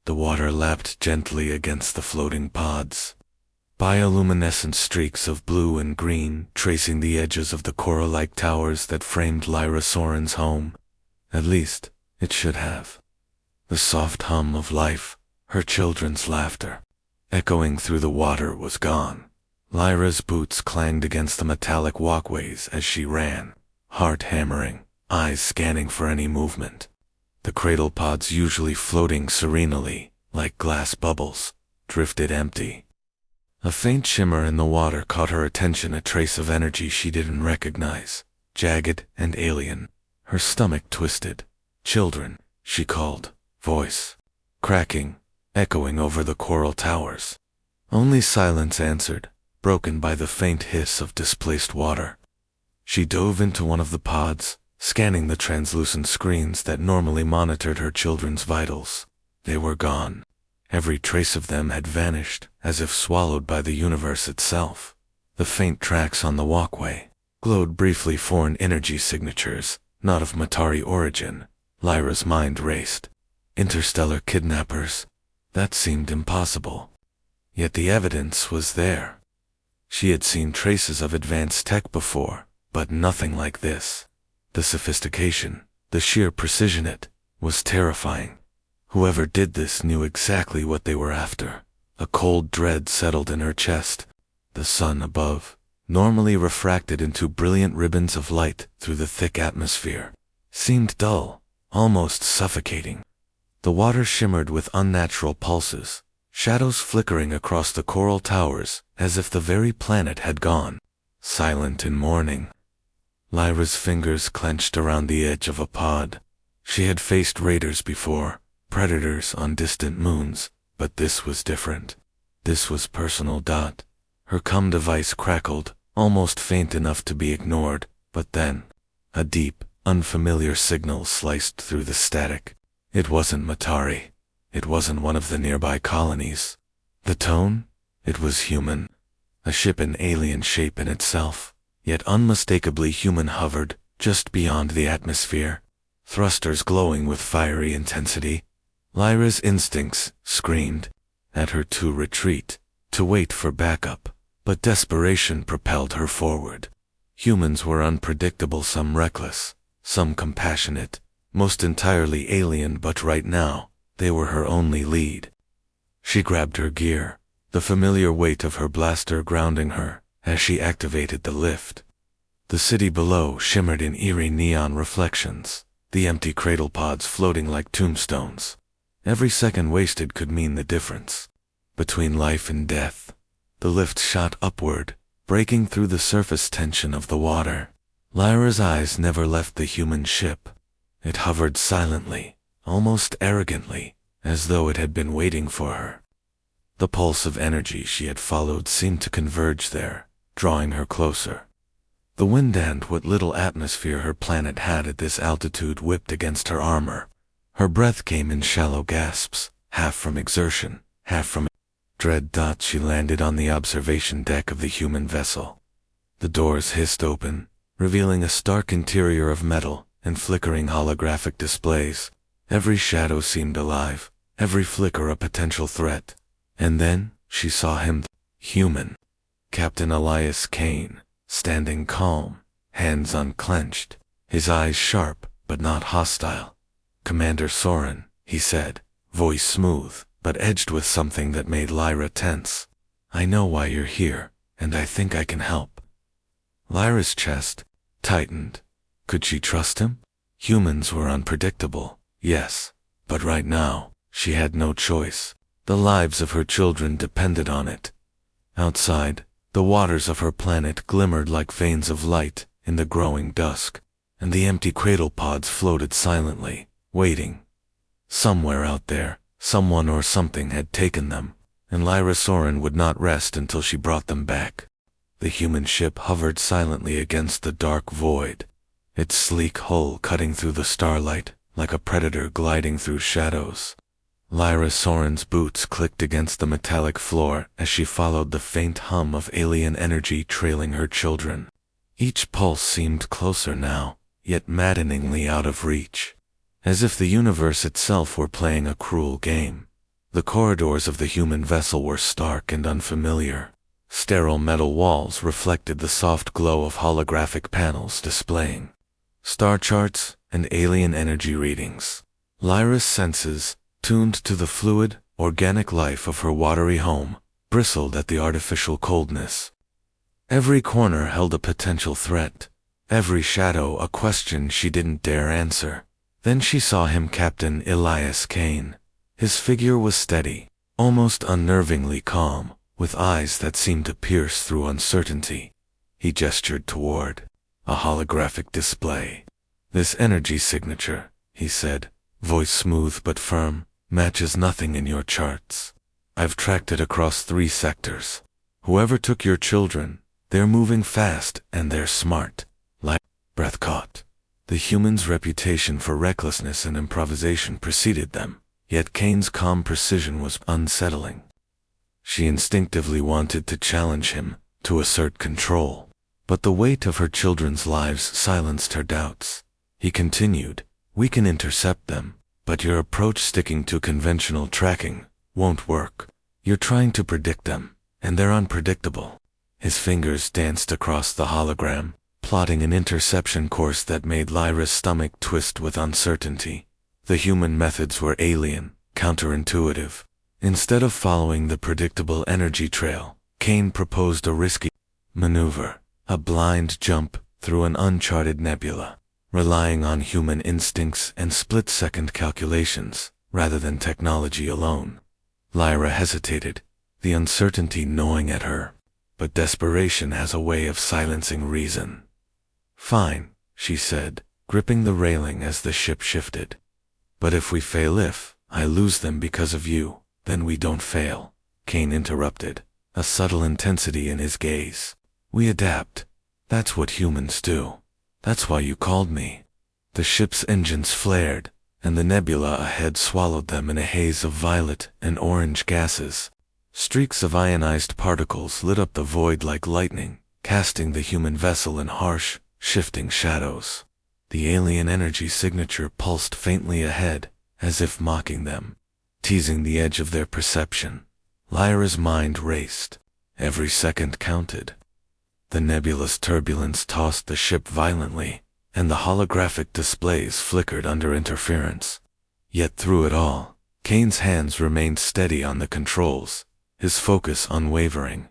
The water lapped gently against the floating pods. Bioluminescent streaks of blue and green tracing the edges of the coral-like towers that framed Lyra Soren's home. At least, it should have. The soft hum of life, her children's laughter, echoing through the water was gone. Lyra's boots clanged against the metallic walkways as she ran, heart hammering, eyes scanning for any movement. The cradle pods, usually floating serenely, like glass bubbles, drifted empty. A faint shimmer in the water caught her attention, a trace of energy she didn't recognize, jagged and alien. Her stomach twisted. "Children," she called, voice cracking, echoing over the coral towers. Only silence answered, broken by the faint hiss of displaced water. She dove into one of the pods, scanning the translucent screens that normally monitored her children's vitals. They were gone. Every trace of them had vanished, as if swallowed by the universe itself. The faint tracks on the walkway glowed briefly, foreign energy signatures, not of Matari origin. Lyra's mind raced. Interstellar kidnappers? That seemed impossible. Yet the evidence was there. She had seen traces of advanced tech before, but nothing like this. The sophistication, the sheer precision, it was terrifying. Whoever did this knew exactly what they were after. A cold dread settled in her chest. The sun above, normally refracted into brilliant ribbons of light through the thick atmosphere, seemed dull, almost suffocating. The water shimmered with unnatural pulses, shadows flickering across the coral towers as if the very planet had gone silent in mourning. Lyra's fingers clenched around the edge of a pod. She had faced raiders before, predators on distant moons, but this was different. This was personal. Her comm device crackled, almost faint enough to be ignored, but then a deep, unfamiliar signal sliced through the static. It wasn't Matari. It wasn't one of the nearby colonies. The tone? It was human. A ship in alien shape in itself, yet unmistakably human, hovered just beyond the atmosphere, thrusters glowing with fiery intensity. Lyra's instincts screamed at her to retreat, to wait for backup, but desperation propelled her forward. Humans were unpredictable, some reckless, some compassionate, most entirely alien, but right now, they were her only lead. She grabbed her gear, the familiar weight of her blaster grounding her, as she activated the lift. The city below shimmered in eerie neon reflections, the empty cradle pods floating like tombstones. Every second wasted could mean the difference between life and death. The lift shot upward, breaking through the surface tension of the water. Lyra's eyes never left the human ship. It hovered silently, almost arrogantly, as though it had been waiting for her. The pulse of energy she had followed seemed to converge there, drawing her closer. The wind and what little atmosphere her planet had at this altitude whipped against her armor. Her breath came in shallow gasps, half from exertion, half from dread. She landed on the observation deck of the human vessel. The doors hissed open, revealing a stark interior of metal and flickering holographic displays. Every shadow seemed alive, every flicker a potential threat. And then she saw him, human. Captain Elias Kane, standing calm, hands unclenched, his eyes sharp but not hostile. "Commander Soren," he said, voice smooth, but edged with something that made Lyra tense. "I know why you're here, and I think I can help." Lyra's chest tightened. Could she trust him? Humans were unpredictable, yes, but right now, she had no choice. The lives of her children depended on it. Outside, the waters of her planet glimmered like veins of light in the growing dusk, and the empty cradle pods floated silently, waiting. Somewhere out there, someone or something had taken them, and Lyra Soren would not rest until she brought them back. The human ship hovered silently against the dark void, its sleek hull cutting through the starlight like a predator gliding through shadows. Lyra Soren's boots clicked against the metallic floor as she followed the faint hum of alien energy trailing her children. Each pulse seemed closer now, yet maddeningly out of reach, as if the universe itself were playing a cruel game. The corridors of the human vessel were stark and unfamiliar. Sterile metal walls reflected the soft glow of holographic panels displaying star charts and alien energy readings. Lyra's senses, tuned to the fluid, organic life of her watery home, bristled at the artificial coldness. Every corner held a potential threat, every shadow a question she didn't dare answer. Then she saw him, Captain Elias Kane. His figure was steady, almost unnervingly calm, with eyes that seemed to pierce through uncertainty. He gestured toward a holographic display. "This energy signature," he said, voice smooth but firm, "matches nothing in your charts. I've tracked it across 3 sectors. Whoever took your children, they're moving fast and they're smart." Breath caught. The human's reputation for recklessness and improvisation preceded them, yet Kane's calm precision was unsettling. She instinctively wanted to challenge him, to assert control. But the weight of her children's lives silenced her doubts. He continued, "We can intercept them, but your approach, sticking to conventional tracking, won't work. You're trying to predict them, and they're unpredictable." His fingers danced across the hologram, plotting an interception course that made Lyra's stomach twist with uncertainty. The human methods were alien, counterintuitive. Instead of following the predictable energy trail, Kane proposed a risky maneuver, a blind jump through an uncharted nebula, relying on human instincts and split-second calculations, rather than technology alone. Lyra hesitated, the uncertainty gnawing at her. But desperation has a way of silencing reason. "Fine," she said, gripping the railing as the ship shifted. "But if we fail, if I lose them because of you, then we don't fail," Kane interrupted, a subtle intensity in his gaze. "We adapt. That's what humans do. That's why you called me." The ship's engines flared, and the nebula ahead swallowed them in a haze of violet and orange gases. Streaks of ionized particles lit up the void like lightning, casting the human vessel in harsh, shifting shadows. The alien energy signature pulsed faintly ahead, as if mocking them, teasing the edge of their perception. Lyra's mind raced. Every second counted. The nebulous turbulence tossed the ship violently, and the holographic displays flickered under interference. Yet through it all, Kane's hands remained steady on the controls, his focus unwavering.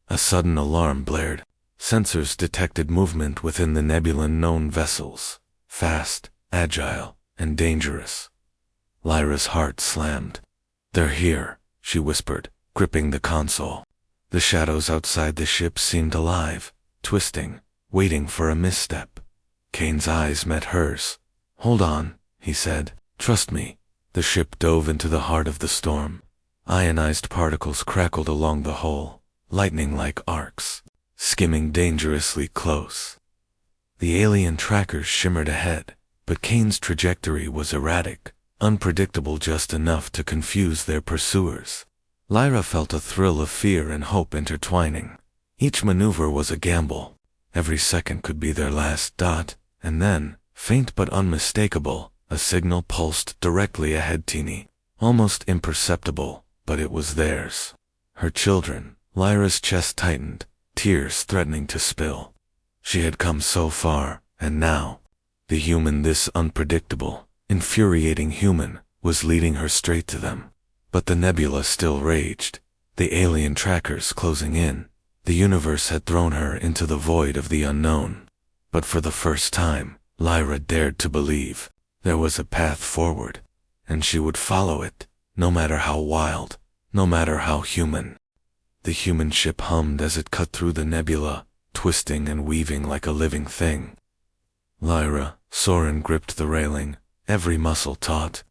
A sudden alarm blared. Sensors detected movement within the nebula-known vessels, fast, agile, and dangerous. Lyra's heart slammed. "They're here," she whispered, gripping the console. The shadows outside the ship seemed alive, twisting, waiting for a misstep. Kane's eyes met hers. "Hold on," he said. "Trust me." The ship dove into the heart of the storm. Ionized particles crackled along the hull, lightning-like arcs, skimming dangerously close. The alien trackers shimmered ahead, but Kane's trajectory was erratic, unpredictable, just enough to confuse their pursuers. Lyra felt a thrill of fear and hope intertwining. Each maneuver was a gamble. Every second could be their last dot, and then, faint but unmistakable, a signal pulsed directly ahead, teeny, almost imperceptible, but it was theirs. Her children. Lyra's chest tightened, tears threatening to spill. She had come so far, and now, the human, this unpredictable, infuriating human, was leading her straight to them. But the nebula still raged, the alien trackers closing in. The universe had thrown her into the void of the unknown. But for the first time, Lyra dared to believe there was a path forward, and she would follow it, no matter how wild, no matter how human. The human ship hummed as it cut through the nebula, twisting and weaving like a living thing. Lyra, Soren gripped the railing, every muscle taut,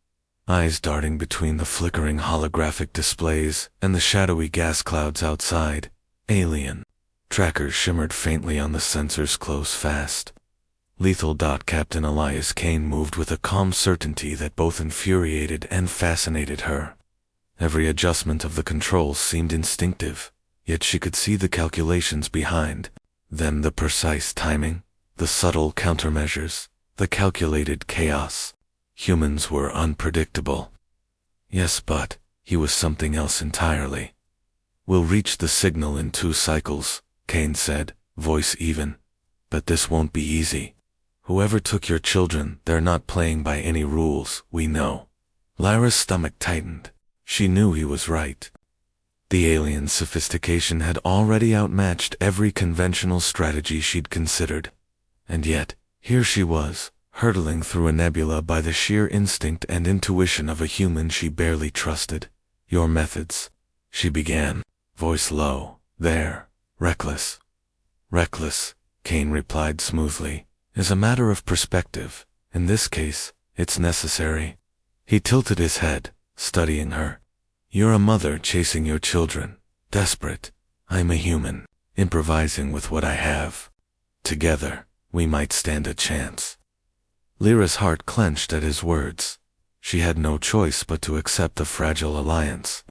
eyes darting between the flickering holographic displays and the shadowy gas clouds outside. Alien. Trackers shimmered faintly on the sensors close fast. Lethal. Captain Elias Kane moved with a calm certainty that both infuriated and fascinated her. Every adjustment of the controls seemed instinctive, yet she could see the calculations behind them, the precise timing, the subtle countermeasures, the calculated chaos. Humans were unpredictable. Yes, but he was something else entirely. "We'll reach the signal in 2 cycles, Kane said, voice even. "But this won't be easy. Whoever took your children, they're not playing by any rules, we know." Lyra's stomach tightened. She knew he was right. The alien's sophistication had already outmatched every conventional strategy she'd considered. And yet, here she was, hurtling through a nebula by the sheer instinct and intuition of a human she barely trusted. "Your methods," she began, voice low, "they're reckless." "Reckless," Kane replied smoothly, "is a matter of perspective. In this case, it's necessary." He tilted his head, studying her. "You're a mother chasing your children, desperate. I'm a human, improvising with what I have. Together, we might stand a chance." Lyra's heart clenched at his words. She had no choice but to accept the fragile alliance.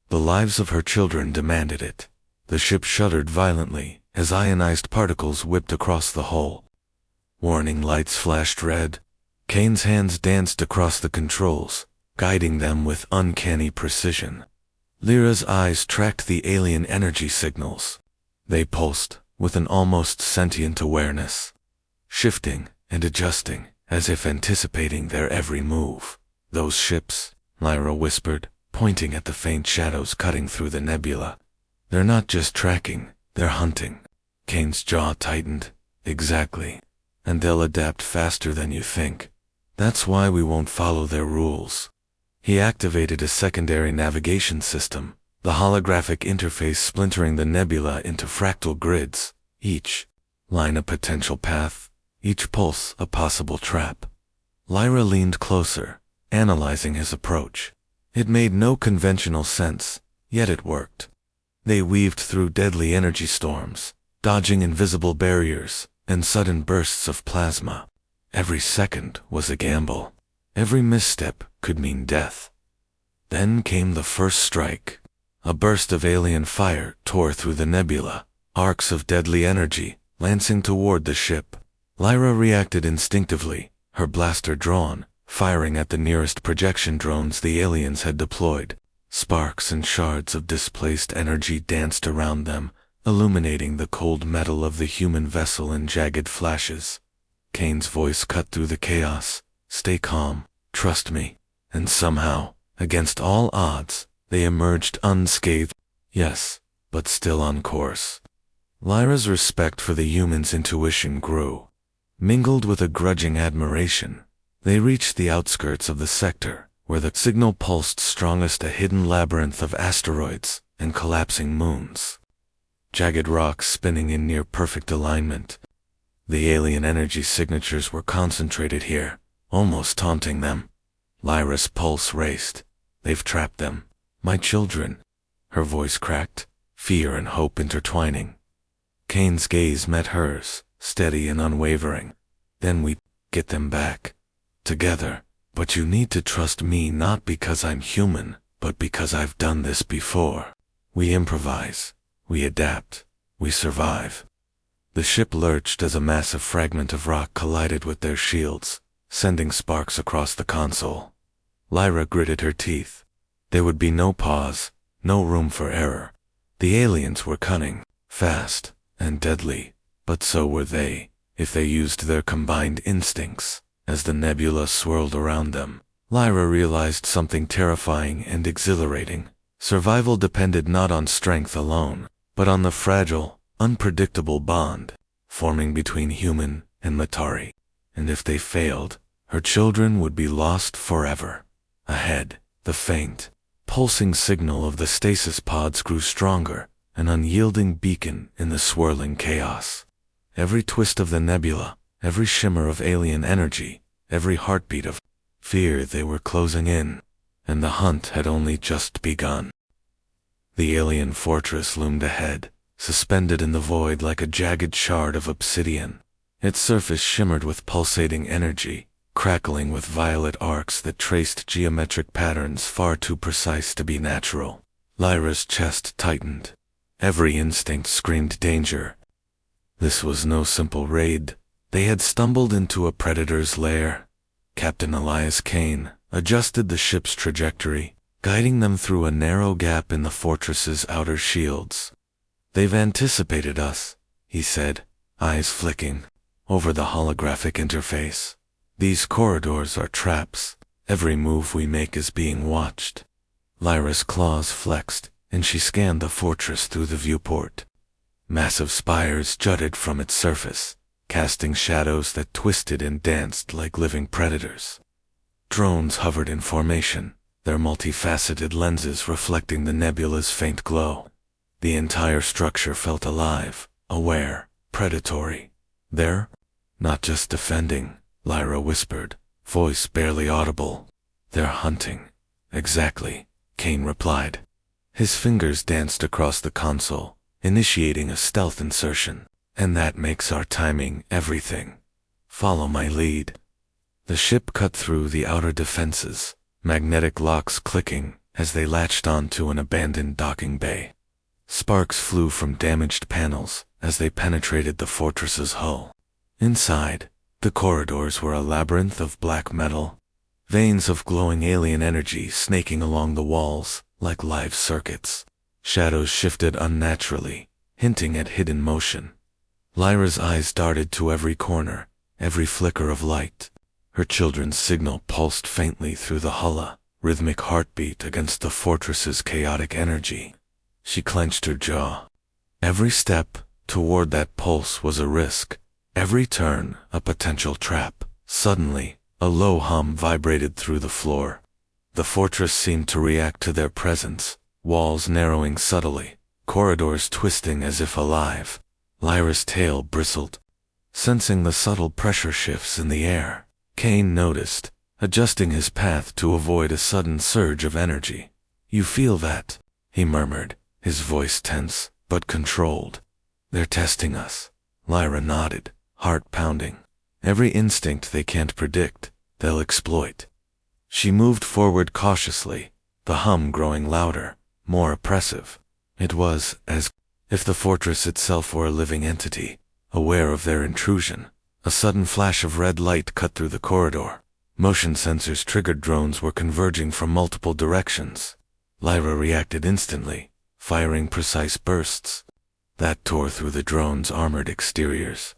The lives of her children demanded it. The ship shuddered violently as ionized particles whipped across the hull. Warning lights flashed red. Kane's hands danced across the controls, guiding them with uncanny precision. Lyra's eyes tracked the alien energy signals. They pulsed with an almost sentient awareness, shifting and adjusting as if anticipating their every move. "Those ships," Lyra whispered, pointing at the faint shadows cutting through the nebula. "They're not just tracking, they're hunting." Kane's jaw tightened. "Exactly. And they'll adapt faster than you think. That's why we won't follow their rules." He activated a secondary navigation system, the holographic interface splintering the nebula into fractal grids, each line a potential path, each pulse a possible trap. Lyra leaned closer, analyzing his approach. It made no conventional sense, yet it worked. They weaved through deadly energy storms, dodging invisible barriers and sudden bursts of plasma. Every second was a gamble. Every misstep could mean death. Then came the first strike. A burst of alien fire tore through the nebula, arcs of deadly energy lancing toward the ship. Lyra reacted instinctively, her blaster drawn, firing at the nearest projection drones the aliens had deployed. Sparks and shards of displaced energy danced around them, illuminating the cold metal of the human vessel in jagged flashes. Kane's voice cut through the chaos. "Stay calm, trust me." And somehow, against all odds, they emerged unscathed. Yes, but still on course. Lyra's respect for the human's intuition grew. Mingled with a grudging admiration, they reached the outskirts of the sector, where the signal pulsed strongest, a hidden labyrinth of asteroids and collapsing moons. Jagged rocks spinning in near-perfect alignment. The alien energy signatures were concentrated here, almost taunting them. Lyra's pulse raced. "They've trapped them. My children." Her voice cracked, fear and hope intertwining. Kane's gaze met hers, steady and unwavering. "Then we get them back. Together. But you need to trust me, not because I'm human, but because I've done this before. We improvise. We adapt. We survive." The ship lurched as a massive fragment of rock collided with their shields, sending sparks across the console. Lyra gritted her teeth. There would be no pause, no room for error. The aliens were cunning, fast, and deadly, but so were they, if they used their combined instincts. As the nebula swirled around them, Lyra realized something terrifying and exhilarating. Survival depended not on strength alone, but on the fragile, unpredictable bond forming between human and Matari. And if they failed, her children would be lost forever. Ahead, the faint, pulsing signal of the stasis pods grew stronger, an unyielding beacon in the swirling chaos. Every twist of the nebula, every shimmer of alien energy, every heartbeat of fear, they were closing in, and the hunt had only just begun. The alien fortress loomed ahead, suspended in the void like a jagged shard of obsidian. Its surface shimmered with pulsating energy, crackling with violet arcs that traced geometric patterns far too precise to be natural. Lyra's chest tightened. Every instinct screamed danger. This was no simple raid. They had stumbled into a predator's lair. Captain Elias Kane adjusted the ship's trajectory, guiding them through a narrow gap in the fortress's outer shields. "They've anticipated us," he said, eyes flicking over the holographic interface. "These corridors are traps. Every move we make is being watched." Lyra's claws flexed, and she scanned the fortress through the viewport. Massive spires jutted from its surface, casting shadows that twisted and danced like living predators. Drones hovered in formation, their multifaceted lenses reflecting the nebula's faint glow. The entire structure felt alive, aware, predatory. "They're not just defending," Lyra whispered, voice barely audible. "They're hunting." "Exactly," Kane replied. His fingers danced across the console, initiating a stealth insertion. "And that makes our timing everything. Follow my lead." The ship cut through the outer defenses, magnetic locks clicking as they latched onto an abandoned docking bay. Sparks flew from damaged panels as they penetrated the fortress's hull. Inside, the corridors were a labyrinth of black metal, veins of glowing alien energy snaking along the walls like live circuits. Shadows shifted unnaturally, hinting at hidden motion. Lyra's eyes darted to every corner, every flicker of light. Her children's signal pulsed faintly through the hulla, rhythmic heartbeat against the fortress's chaotic energy. She clenched her jaw. Every step toward that pulse was a risk, every turn a potential trap. Suddenly, a low hum vibrated through the floor. The fortress seemed to react to their presence, walls narrowing subtly, corridors twisting as if alive. Lyra's tail bristled. Sensing the subtle pressure shifts in the air, Kane noticed, adjusting his path to avoid a sudden surge of energy. "You feel that?" he murmured, his voice tense but controlled. "They're testing us." Lyra nodded, heart pounding. "Every instinct they can't predict, they'll exploit." She moved forward cautiously, the hum growing louder, more oppressive. It was as if the fortress itself were a living entity, aware of their intrusion. A sudden flash of red light cut through the corridor. Motion sensors triggered drones were converging from multiple directions. Lyra reacted instantly, firing precise bursts that tore through the drones' armored exteriors.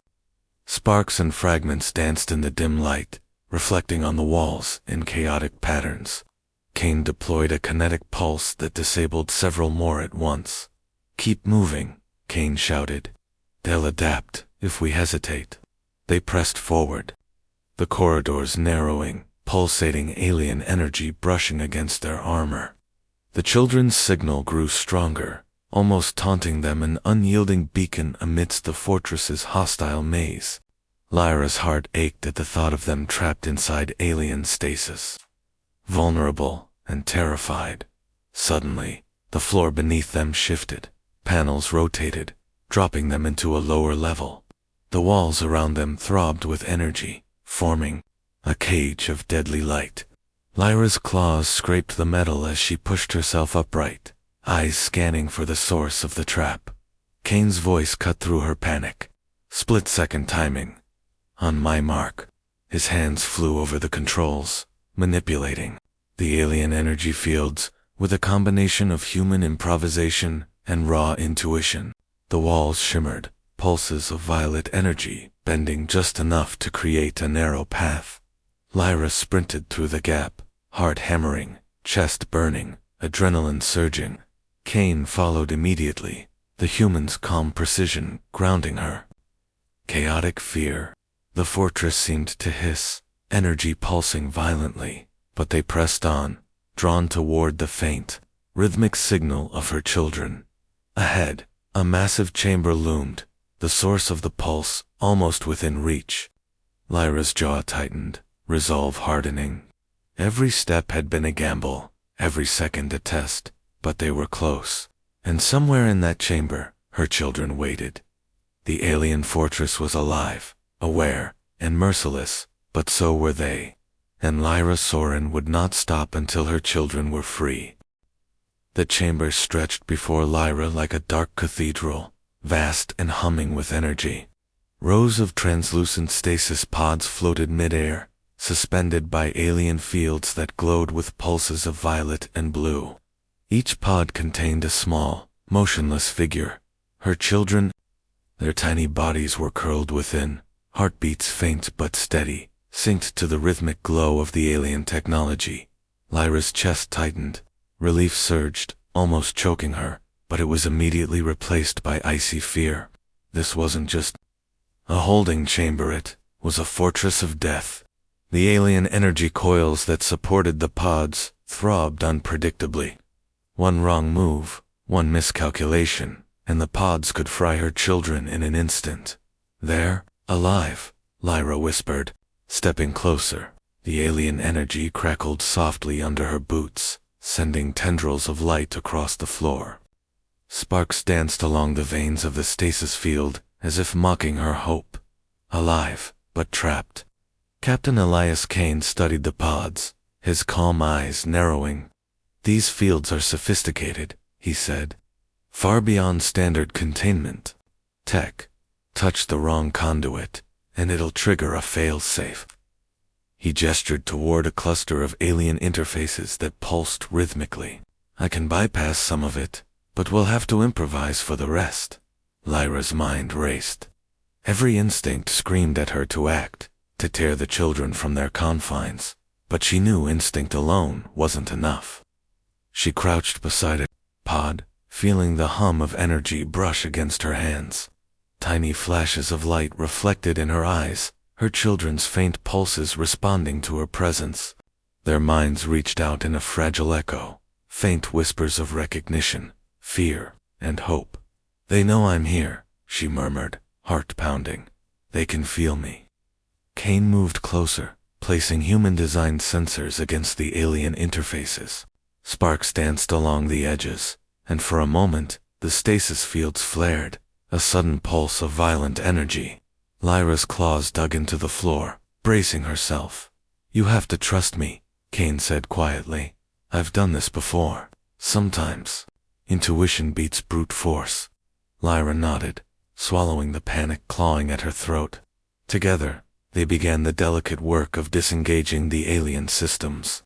Sparks and fragments danced in the dim light, reflecting on the walls in chaotic patterns. Kane deployed a kinetic pulse that disabled several more at once. "Keep moving," Kane shouted. "They'll adapt if we hesitate." They pressed forward, the corridors narrowing, pulsating alien energy brushing against their armor. The children's signal grew stronger, almost taunting them, an unyielding beacon amidst the fortress's hostile maze. Lyra's heart ached at the thought of them trapped inside alien stasis, vulnerable and terrified. Suddenly, the floor beneath them shifted, panels rotated, dropping them into a lower level. The walls around them throbbed with energy, forming a cage of deadly light. Lyra's claws scraped the metal as she pushed herself upright, eyes scanning for the source of the trap. Kane's voice cut through her panic. "Split-second timing. On my mark." His hands flew over the controls, manipulating the alien energy fields with a combination of human improvisation and raw intuition. The walls shimmered, pulses of violet energy bending just enough to create a narrow path. Lyra sprinted through the gap, heart hammering, chest burning, adrenaline surging. Kane followed immediately, the human's calm precision grounding her. Chaotic fear. The fortress seemed to hiss, energy pulsing violently, but they pressed on, drawn toward the faint, rhythmic signal of her children. Ahead, a massive chamber loomed, the source of the pulse almost within reach. Lyra's jaw tightened, resolve hardening. Every step had been a gamble, every second a test, but they were close. And somewhere in that chamber, her children waited. The alien fortress was alive, aware, and merciless, but so were they. And Lyra Soren would not stop until her children were free. The chamber stretched before Lyra like a dark cathedral, vast and humming with energy. Rows of translucent stasis pods floated midair, suspended by alien fields that glowed with pulses of violet and blue. Each pod contained a small, motionless figure. Her children, their tiny bodies were curled within, heartbeats faint but steady, synced to the rhythmic glow of the alien technology. Lyra's chest tightened. Relief surged, almost choking her, but it was immediately replaced by icy fear. This wasn't just a holding chamber, it was a fortress of death. The alien energy coils that supported the pods throbbed unpredictably. One wrong move, one miscalculation, and the pods could fry her children in an instant. There, alive, Lyra whispered, stepping closer. The alien energy crackled softly under her boots, sending tendrils of light across the floor. Sparks danced along the veins of the stasis field, as if mocking her hope. Alive, but trapped. Captain Elias Kane studied the pods, his calm eyes narrowing. "These fields are sophisticated," he said. "Far beyond standard containment. Tech. Touch the wrong conduit, and it'll trigger a fail-safe." He gestured toward a cluster of alien interfaces that pulsed rhythmically. "I can bypass some of it, but we'll have to improvise for the rest." Lyra's mind raced. Every instinct screamed at her to act, to tear the children from their confines, but she knew instinct alone wasn't enough. She crouched beside a pod, feeling the hum of energy brush against her hands. Tiny flashes of light reflected in her eyes, her children's faint pulses responding to her presence. Their minds reached out in a fragile echo, faint whispers of recognition, fear, and hope. "They know I'm here," she murmured, heart pounding. "They can feel me." Kane moved closer, placing human-designed sensors against the alien interfaces. Sparks danced along the edges, and for a moment, the stasis fields flared, a sudden pulse of violent energy. Lyra's claws dug into the floor, bracing herself. "You have to trust me," Kane said quietly. "I've done this before. Sometimes intuition beats brute force." Lyra nodded, swallowing the panic clawing at her throat. Together, they began the delicate work of disengaging the alien systems.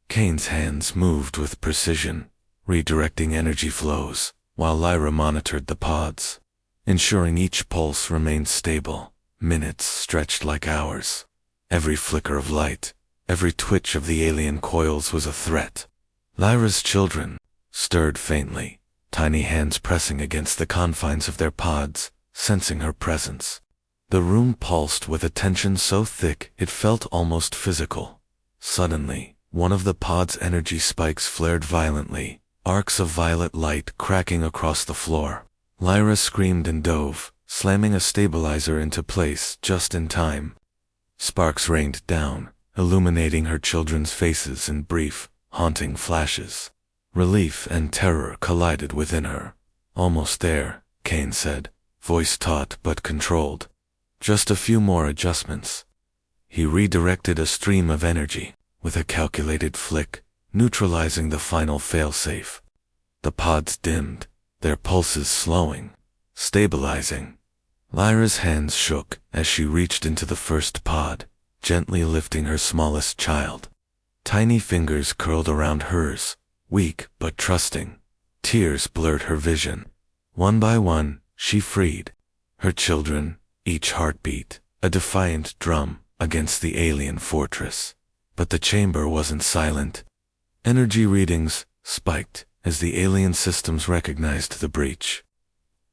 Kane's hands moved with precision, redirecting energy flows, while Lyra monitored the pods, ensuring each pulse remained stable. Minutes stretched like hours. Every flicker of light, every twitch of the alien coils was a threat. Lyra's children stirred faintly, tiny hands pressing against the confines of their pods, sensing her presence. The room pulsed with a tension so thick it felt almost physical. Suddenly, one of the pod's energy spikes flared violently, arcs of violet light cracking across the floor. Lyra screamed and dove, slamming a stabilizer into place just in time. Sparks rained down, illuminating her children's faces in brief, haunting flashes. Relief and terror collided within her. "Almost there," Kane said, voice taut but controlled. "Just a few more adjustments." He redirected a stream of energy, with a calculated flick, neutralizing the final failsafe. The pods dimmed, their pulses slowing, stabilizing. Lyra's hands shook as she reached into the first pod, gently lifting her smallest child. Tiny fingers curled around hers, weak but trusting. Tears blurred her vision. One by one, she freed her children, each heartbeat a defiant drum against the alien fortress. But the chamber wasn't silent. Energy readings spiked as the alien systems recognized the breach.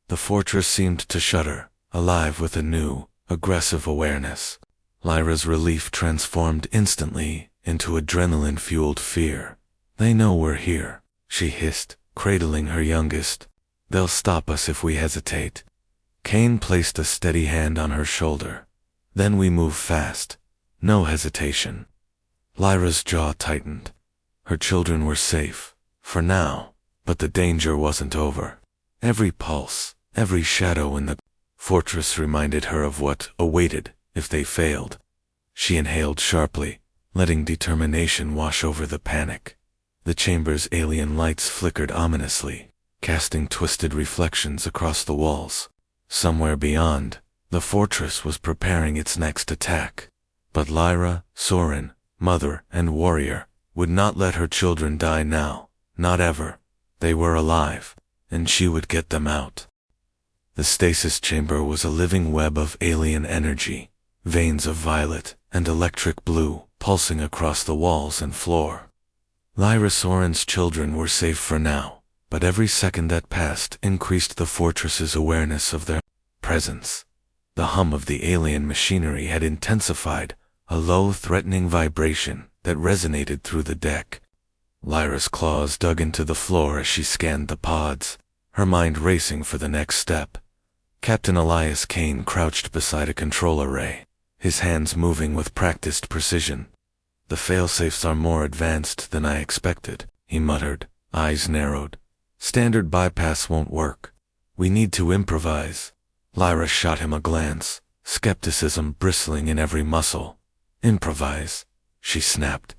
The fortress seemed to shudder, alive with a new, aggressive awareness. Lyra's relief transformed instantly into adrenaline-fueled fear. "They know we're here," she hissed, cradling her youngest. "They'll stop us if we hesitate." Kane placed a steady hand on her shoulder. "Then we move fast. No hesitation." Lyra's jaw tightened. Her children were safe, for now, but the danger wasn't over. Every pulse, every shadow in the fortress reminded her of what awaited if they failed. She inhaled sharply, letting determination wash over the panic. The chamber's alien lights flickered ominously, casting twisted reflections across the walls. Somewhere beyond, the fortress was preparing its next attack. But Lyra, Soren, mother and warrior, would not let her children die now, not ever. They were alive, and she would get them out. The stasis chamber was a living web of alien energy, veins of violet and electric blue pulsing across the walls and floor. Lyra Soren's children were safe for now, but every second that passed increased the fortress's awareness of their presence. The hum of the alien machinery had intensified, a low, threatening vibration that resonated through the deck. Lyra's claws dug into the floor as she scanned the pods, her mind racing for the next step. Captain Elias Kane crouched beside a control array, his hands moving with practiced precision. "The failsafes are more advanced than I expected," he muttered, eyes narrowed. "Standard bypass won't work. We need to improvise." Lyra shot him a glance, skepticism bristling in every muscle. "Improvise?" she snapped.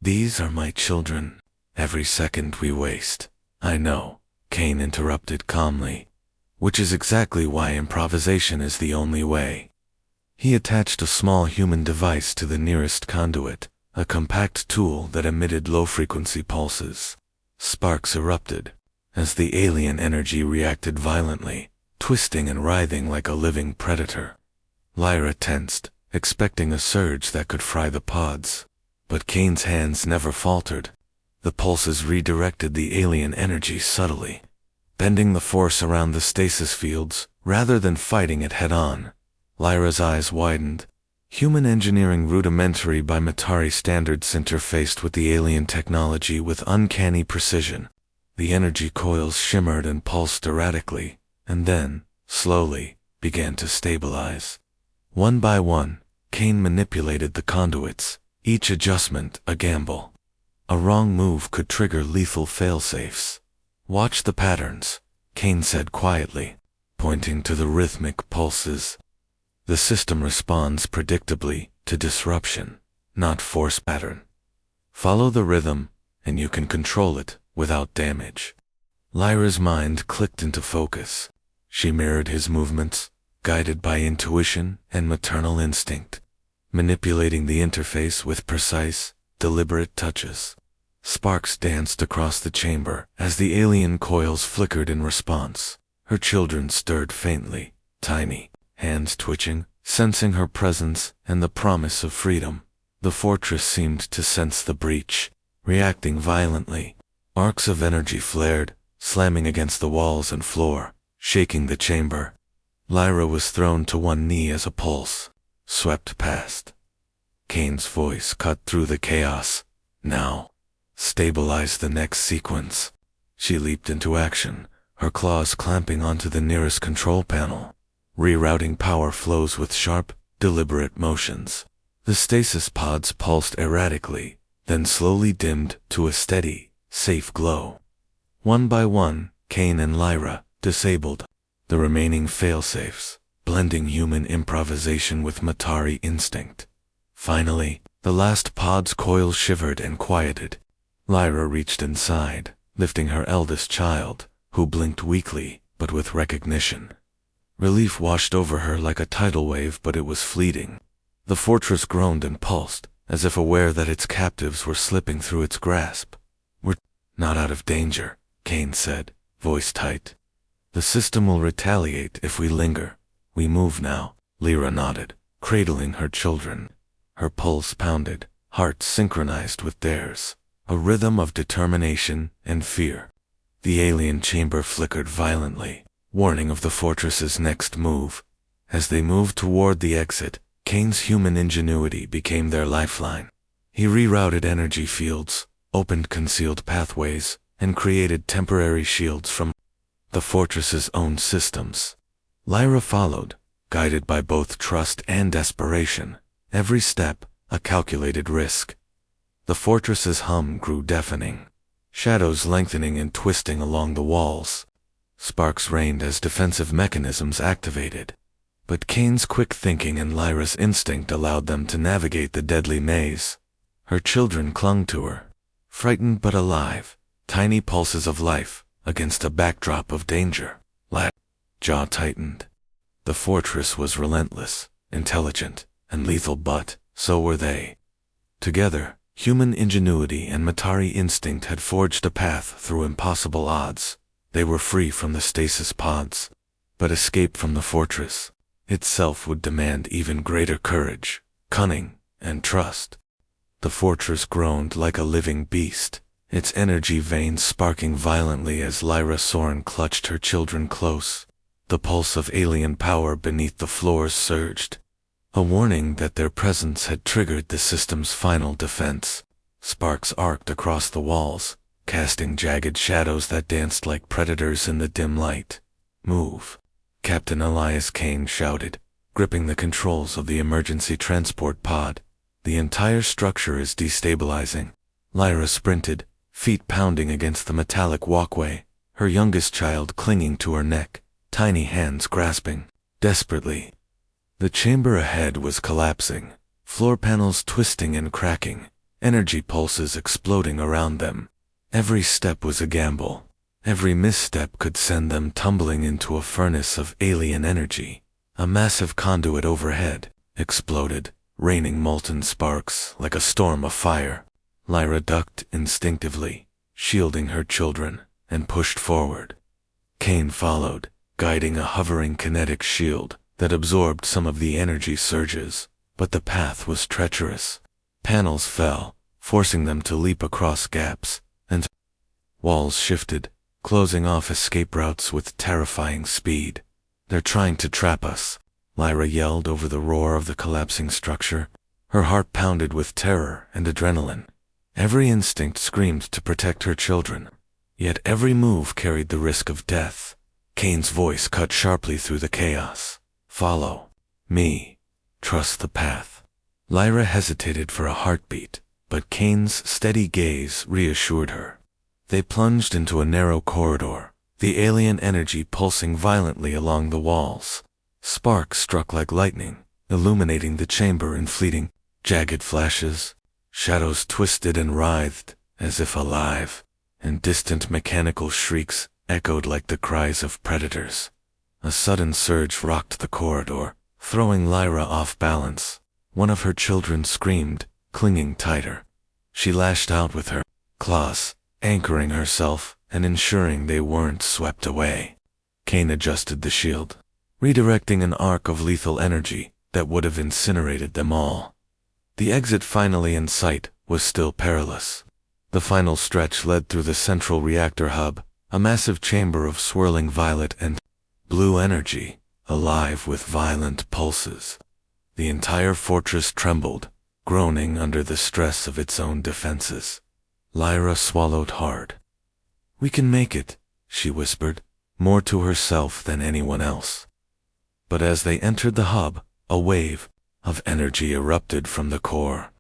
"These are my children. Every second we waste." "I know," Kane interrupted calmly. "Which is exactly why improvisation is the only way." He attached a small human device to the nearest conduit, a compact tool that emitted low-frequency pulses. Sparks erupted, as the alien energy reacted violently, twisting and writhing like a living predator. Lyra tensed, expecting a surge that could fry the pods. But Kane's hands never faltered. The pulses redirected the alien energy subtly, bending the force around the stasis fields, rather than fighting it head-on. Lyra's eyes widened. Human engineering rudimentary by Matari standards interfaced with the alien technology with uncanny precision. The energy coils shimmered and pulsed erratically, and then, slowly, began to stabilize. One by one, Kane manipulated the conduits, each adjustment a gamble. A wrong move could trigger lethal failsafes. "Watch the patterns," Kane said quietly, pointing to the rhythmic pulses. "The system responds predictably to disruption, not force pattern. Follow the rhythm, and you can control it without damage." Lyra's mind clicked into focus. She mirrored his movements, guided by intuition and maternal instinct, manipulating the interface with precise, deliberate touches. Sparks danced across the chamber as the alien coils flickered in response. Her children stirred faintly, tiny, hands twitching, sensing her presence and the promise of freedom. The fortress seemed to sense the breach, reacting violently. Arcs of energy flared, slamming against the walls and floor, shaking the chamber. Lyra was thrown to one knee as a pulse swept past. Kane's voice cut through the chaos. "Now, stabilize the next sequence." She leaped into action, her claws clamping onto the nearest control panel, rerouting power flows with sharp, deliberate motions. The stasis pods pulsed erratically, then slowly dimmed to a steady, safe glow. One by one, Kane and Lyra disabled the remaining failsafes, blending human improvisation with Matari instinct. Finally, the last pod's coil shivered and quieted. Lyra reached inside, lifting her eldest child, who blinked weakly, but with recognition. Relief washed over her like a tidal wave, but it was fleeting. The fortress groaned and pulsed, as if aware that its captives were slipping through its grasp. "We're not out of danger," Kane said, voice tight. "The system will retaliate if we linger. We move now." Lyra nodded, cradling her children. Her pulse pounded, heart synchronized with theirs, a rhythm of determination and fear. The alien chamber flickered violently, warning of the fortress's next move. As they moved toward the exit, Kane's human ingenuity became their lifeline. He rerouted energy fields, opened concealed pathways, and created temporary shields from the fortress's own systems. Lyra followed, guided by both trust and desperation, every step a calculated risk. The fortress's hum grew deafening, shadows lengthening and twisting along the walls. Sparks rained as defensive mechanisms activated. But Kane's quick thinking and Lyra's instinct allowed them to navigate the deadly maze. Her children clung to her, frightened but alive, tiny pulses of life against a backdrop of danger. Lyra's jaw tightened. The fortress was relentless, intelligent, and lethal, but So were they. Together, human ingenuity and Matari instinct had forged a path through impossible odds. They were free from the stasis pods. But escape from the fortress itself would demand even greater courage, cunning, and trust. The fortress groaned like a living beast, its energy veins sparking violently as Lyra Soren clutched her children close. The pulse of alien power beneath the floors surged, a warning that their presence had triggered the system's final defense. Sparks arced across the walls, casting jagged shadows that danced like predators in the dim light. "Move," Captain Elias Kane shouted, gripping the controls of the emergency transport pod. "The entire structure is destabilizing." Lyra sprinted, feet pounding against the metallic walkway, her youngest child clinging to her neck, tiny hands grasping desperately. The chamber ahead was collapsing, floor panels twisting and cracking, energy pulses exploding around them. Every step was a gamble. Every misstep could send them tumbling into a furnace of alien energy. A massive conduit overhead exploded, raining molten sparks like a storm of fire. Lyra ducked instinctively, shielding her children, and pushed forward. Kane followed, guiding a hovering kinetic shield that absorbed some of the energy surges, but the path was treacherous. Panels fell, forcing them to leap across gaps, and walls shifted, closing off escape routes with terrifying speed. "They're trying to trap us," Lyra yelled over the roar of the collapsing structure. Her heart pounded with terror and adrenaline. Every instinct screamed to protect her children, yet every move carried the risk of death. Kane's voice cut sharply through the chaos. "Follow me. Trust the path." Lyra hesitated for a heartbeat, but Kane's steady gaze reassured her. They plunged into a narrow corridor, the alien energy pulsing violently along the walls. Sparks struck like lightning, illuminating the chamber in fleeting, jagged flashes. Shadows twisted and writhed, as if alive, and distant mechanical shrieks echoed like the cries of predators. A sudden surge rocked the corridor, throwing Lyra off balance. One of her children screamed, clinging tighter. She lashed out with her claws, anchoring herself and ensuring they weren't swept away. Kane adjusted the shield, redirecting an arc of lethal energy that would have incinerated them all. The exit finally in sight was still perilous. The final stretch led through the central reactor hub, a massive chamber of swirling violet and blue energy, alive with violent pulses. The entire fortress trembled, groaning under the stress of its own defenses. Lyra swallowed hard. "We can make it," she whispered, more to herself than anyone else. But as they entered the hub, a wave of energy erupted from the core.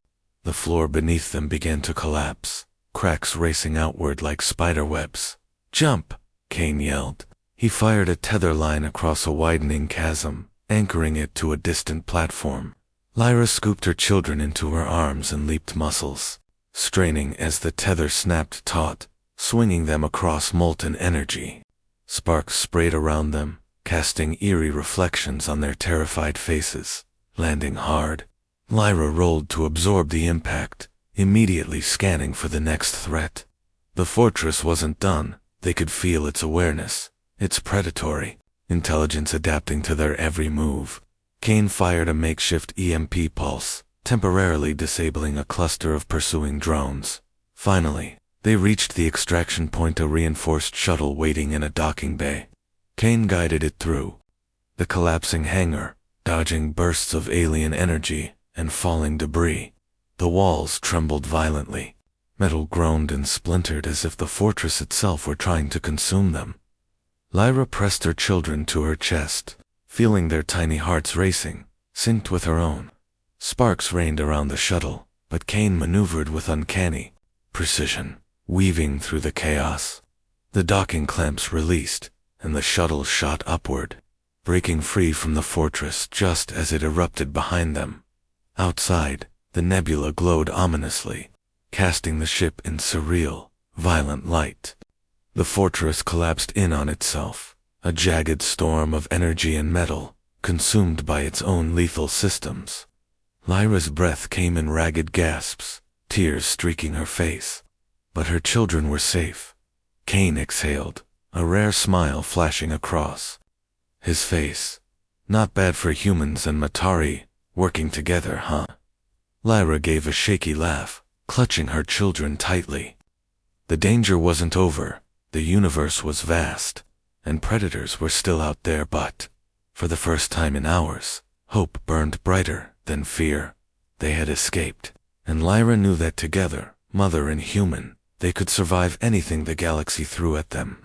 The floor beneath them began to collapse, cracks racing outward like spider webs. "Jump!" Kane yelled. He fired a tether line across a widening chasm, anchoring it to a distant platform. Lyra scooped her children into her arms and leaped muscles, straining as the tether snapped taut, swinging them across molten energy. Sparks sprayed around them, casting eerie reflections on their terrified faces, landing hard. Lyra rolled to absorb the impact, immediately scanning for the next threat. The fortress wasn't done. They could feel its awareness, its predatory intelligence adapting to their every move. Kane fired a makeshift EMP pulse, temporarily disabling a cluster of pursuing drones. Finally, they reached the extraction point, a reinforced shuttle waiting in a docking bay. Kane guided it through the collapsing hangar, dodging bursts of alien energy and falling debris. The walls trembled violently. Metal groaned and splintered as if the fortress itself were trying to consume them. Lyra pressed her children to her chest, feeling their tiny hearts racing, synced with her own. Sparks rained around the shuttle, but Kane maneuvered with uncanny precision, weaving through the chaos. The docking clamps released, and the shuttle shot upward, breaking free from the fortress just as it erupted behind them. Outside, the nebula glowed ominously, casting the ship in surreal, violent light. The fortress collapsed in on itself, a jagged storm of energy and metal, consumed by its own lethal systems. Lyra's breath came in ragged gasps, tears streaking her face. But her children were safe. Cain exhaled, a rare smile flashing across his face. Not bad for humans and Matari, working together, huh? Lyra gave a shaky laugh, clutching her children tightly. The danger wasn't over, the universe was vast, and predators were still out there, but, for the first time in hours, hope burned brighter than fear. They had escaped, and Lyra knew that together, mother and human, they could survive anything the galaxy threw at them.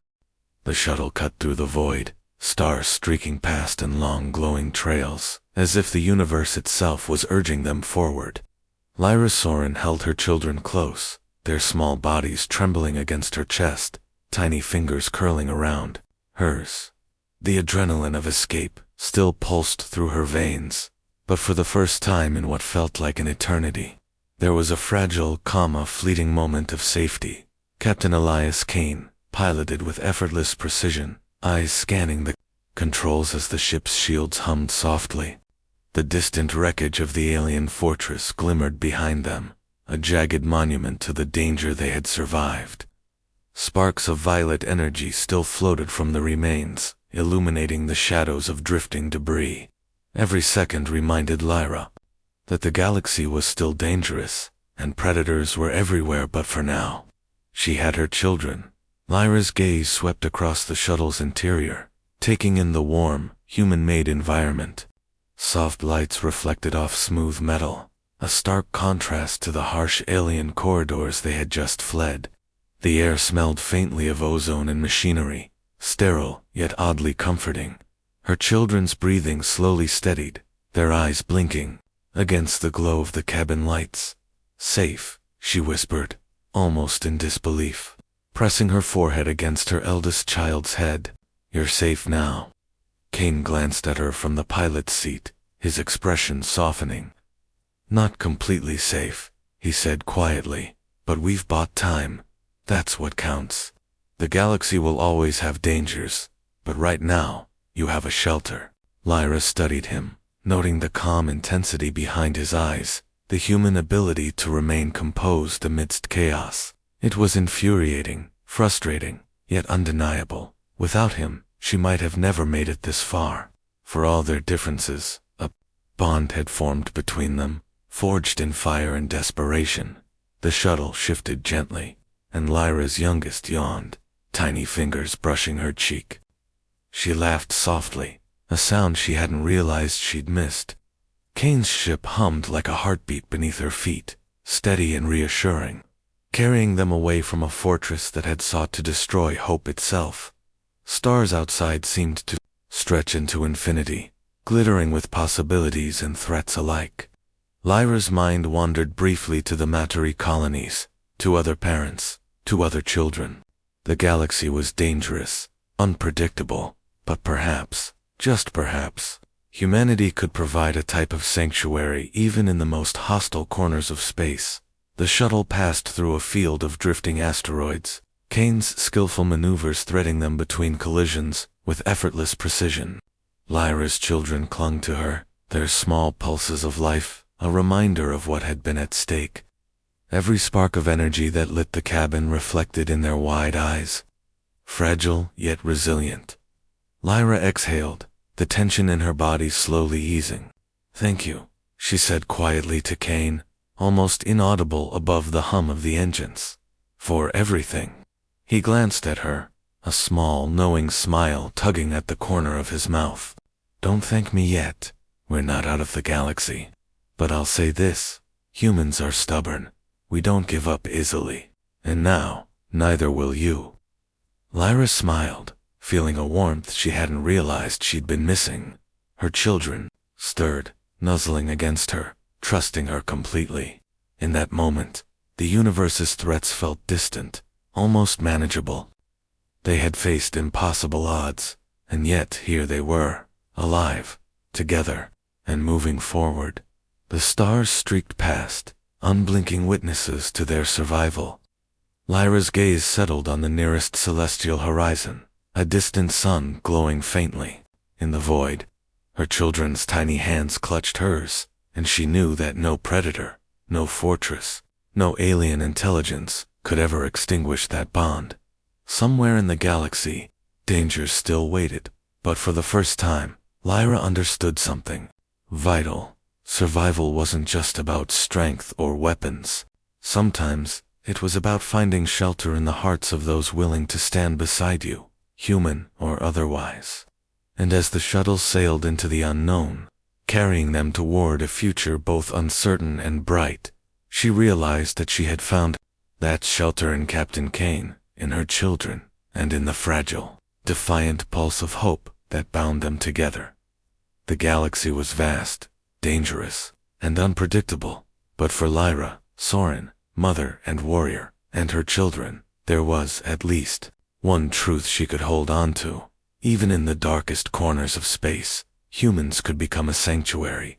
The shuttle cut through the void, stars streaking past in long glowing trails, as if the universe itself was urging them forward. Lyra Soren held her children close, their small bodies trembling against her chest, tiny fingers curling around hers. The adrenaline of escape still pulsed through her veins, but for the first time in what felt like an eternity, there was a fragile, fleeting moment of safety. Captain Elias Kane piloted with effortless precision, eyes scanning the controls as the ship's shields hummed softly. The distant wreckage of the alien fortress glimmered behind them, a jagged monument to the danger they had survived. Sparks of violet energy still floated from the remains, illuminating the shadows of drifting debris. Every second reminded Lyra that the galaxy was still dangerous, and predators were everywhere, but for now, she had her children. Lyra's gaze swept across the shuttle's interior, taking in the warm, human-made environment. Soft lights reflected off smooth metal, a stark contrast to the harsh alien corridors they had just fled. The air smelled faintly of ozone and machinery, sterile yet oddly comforting. Her children's breathing slowly steadied, their eyes blinking against the glow of the cabin lights. "Safe," she whispered, almost in disbelief, pressing her forehead against her eldest child's head. "You're safe now." Kane glanced at her from the pilot's seat, his expression softening. "Not completely safe," he said quietly, "but we've bought time. That's what counts. The galaxy will always have dangers, but right now, you have a shelter." Lyra studied him, noting the calm intensity behind his eyes, the human ability to remain composed amidst chaos. It was infuriating, frustrating, yet undeniable. Without him, she might have never made it this far. For all their differences, a bond had formed between them, forged in fire and desperation. The shuttle shifted gently, and Lyra's youngest yawned, tiny fingers brushing her cheek. She laughed softly, a sound she hadn't realized she'd missed. Kane's ship hummed like a heartbeat beneath her feet, steady and reassuring, carrying them away from a fortress that had sought to destroy hope itself. Stars outside seemed to stretch into infinity, glittering with possibilities and threats alike. Lyra's mind wandered briefly to the Matari colonies, to other parents, to other children. The galaxy was dangerous, unpredictable, but perhaps, just perhaps, humanity could provide a type of sanctuary even in the most hostile corners of space. The shuttle passed through a field of drifting asteroids, Kane's skillful maneuvers threading them between collisions with effortless precision. Lyra's children clung to her, their small pulses of life, a reminder of what had been at stake. Every spark of energy that lit the cabin reflected in their wide eyes. Fragile yet resilient. Lyra exhaled, the tension in her body slowly easing. "Thank you," she said quietly to Kane, almost inaudible above the hum of the engines. "For everything." He glanced at her, a small, knowing smile tugging at the corner of his mouth. "Don't thank me yet. We're not out of the galaxy. But I'll say this, humans are stubborn. We don't give up easily. And now, neither will you." Lyra smiled, feeling a warmth she hadn't realized she'd been missing. Her children stirred, nuzzling against her, trusting her completely. In that moment, the universe's threats felt distant, almost manageable. They had faced impossible odds, and yet here they were, alive, together, and moving forward. The stars streaked past, unblinking witnesses to their survival. Lyra's gaze settled on the nearest celestial horizon, a distant sun glowing faintly. In the void, her children's tiny hands clutched hers, and she knew that no predator, no fortress, no alien intelligence could ever extinguish that bond. Somewhere in the galaxy, dangers still waited, but for the first time, Lyra understood something vital. Survival wasn't just about strength or weapons. Sometimes, it was about finding shelter in the hearts of those willing to stand beside you, human or otherwise. And as the shuttle sailed into the unknown, carrying them toward a future both uncertain and bright, she realized that she had found that shelter in Captain Kane, in her children, and in the fragile, defiant pulse of hope that bound them together. The galaxy was vast, dangerous, and unpredictable, but for Lyra, Soren, mother and warrior, and her children, there was, at least, one truth she could hold on to. Even in the darkest corners of space, humans could become a sanctuary,